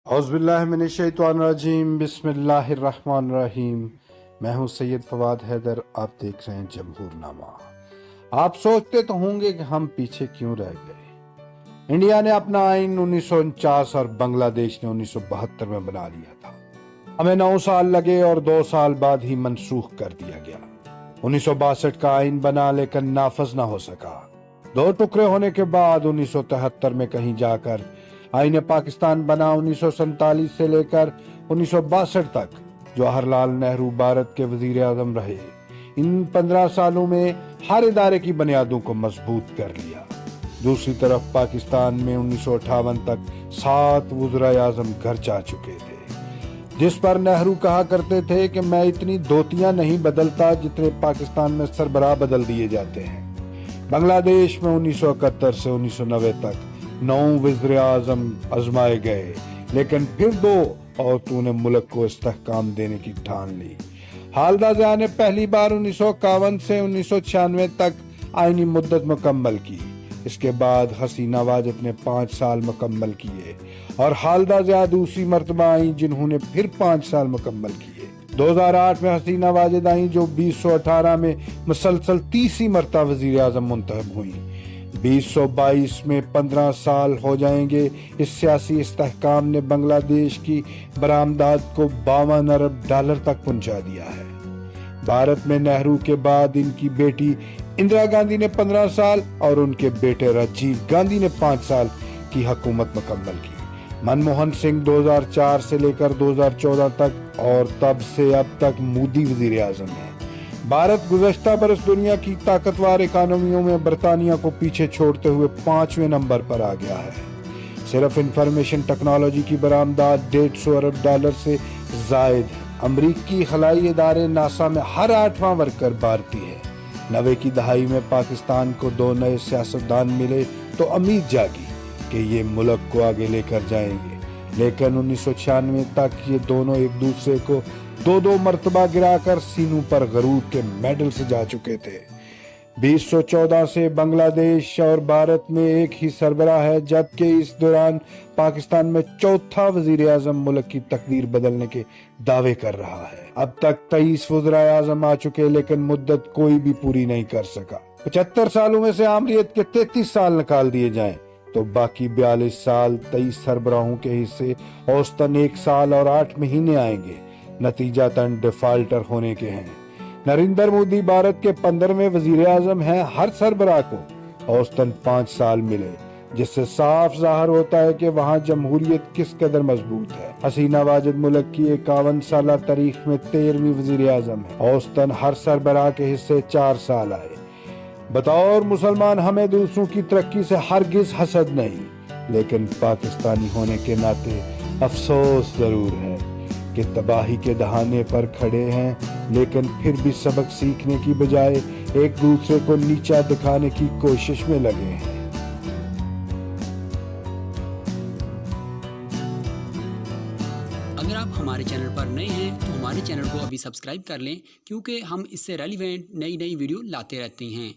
औज़ुबिल्लाहिमिनश्शैतानिर्रजीम बिस्मिल्लाहिर्रहमानिर्रहीम। मैं हूं सैयद फवाद हैदर, आप देख रहे हैं जमहूरनामा। आप सोचते तो होंगे कि हम पीछे क्यों रह गए। इंडिया ने अपना आइन 1949 और बांग्लादेश ने 1972 में बना लिया था। हमें 9 साल लगे और 2 साल बाद ही मनसूख कर दिया गया। 1962 का आइन बना लेकिन नाफज ना हो सका। 2 टुकड़े होने के बाद 1973 में कहीं जाकर आईने पाकिस्तान बना। 1947 से लेकर 1962 तक जवाहरलाल नेहरू भारत के वजीर आजम रहे। इन 15 सालों में हर इदारे की बुनियादों को मजबूत कर लिया। दूसरी तरफ पाकिस्तान में 1958 तक 7 वज़ीर आजम घर जा चुके थे, जिस पर नेहरू कहा करते थे कि मैं इतनी धोतियां नहीं बदलता जितने पाकिस्तान में सरबराह बदल दिए जाते हैं। बांग्लादेश में 1971 से 1990 तक 9 वज़ीर आज़म आजमाए गए, लेकिन फिर 2 औरतों ने मुल्क को इस्तेहकाम देने की ठान ली। खालिदा ज़िया ने पहली बार 1951 से 1996 तक आईनी मुद्दत मुकम्मल की। इसके बाद हसीना वाजिद ने 5 साल मुकम्मल किए और खालिदा ज़िया दूसरी मर्तबा आई जिन्होंने फिर 5 साल मुकम्मल किए। 2008 में हसीना वाजिद आई जो 2018 में मुसलसल तीसरी मरतबा वज़ीर आज़म मुंतखब हुई। 2022 में 15 साल हो जाएंगे। इस सियासी इस्तेहकाम ने बांग्लादेश की बरामदात को $52 अरब तक पहुंचा दिया है। भारत में नेहरू के बाद इनकी बेटी इंदिरा गांधी ने 15 साल और उनके बेटे राजीव गांधी ने 5 साल की हुकूमत मुकम्मल की। मनमोहन सिंह 2004 से लेकर 2014 तक और तब से अब तक मोदी वजीर आजम है। भारत गुज़श्ता बरस दुनिया की ताकतवर इकानमियों में बरतानिया को पीछे छोड़ते हुए 5वें नंबर पर आ गया है। सिर्फ इंफॉर्मेशन टेक्नोलॉजी की बरामदात $150 अरब से जायद। अमरीकी खलाई इदारे नासा में हर 8वां वर्कर भारतीय है। 90 की दहाई में पाकिस्तान को 2 नए सियासतदान मिले तो उम्मीद जागी कि ये मुल्क को आगे लेकर जाएंगे, लेकिन 1996 तक ये दोनों एक दूसरे को 2 मर्तबा गिराकर सीनों पर गरूर के मेडल से जा चुके थे। 2014 से बांग्लादेश और भारत में एक ही सरबराह है, जबकि इस दौरान पाकिस्तान में 4था वजीर आजम मुल्क की तकदीर बदलने के दावे कर रहा है। अब तक 23 वज़ीर आजम आ चुके, लेकिन मुद्दत कोई भी पूरी नहीं कर सका। 75 सालों में से आमरीत के 33 साल निकाल दिए जाएं तो बाकी 42 साल 23 सरबराहों के हिस्से औसतन 1 साल और 8 महीने आएंगे। नतीजतन डिफाल्टर होने के हैं। नरेंद्र मोदी भारत के 15वें वजीर आजम हैं। हर सरबराह को औसतन 5 साल मिले, जिससे साफ जाहिर होता है कि वहाँ जमहूरियत किस कदर मजबूत है। हसीना वाजिद मुल्क की 51 साल तारीख में 13वीं वजीर आजम है। औसतन हर सरबराह के हिस्से 4 साल आए। बतौर मुसलमान हमें दूसरों की तरक्की से हरगिज हसद नहीं, लेकिन पाकिस्तानी होने के नाते अफसोस जरूर है कि तबाही के दहाने पर खड़े हैं, लेकिन फिर भी सबक सीखने की बजाय एक दूसरे को नीचा दिखाने की कोशिश में लगे हैं। अगर आप हमारे चैनल पर नए हैं तो हमारे चैनल को अभी सब्सक्राइब कर लें, क्योंकि हम इससे रेलिवेंट नई वीडियो लाते रहते हैं।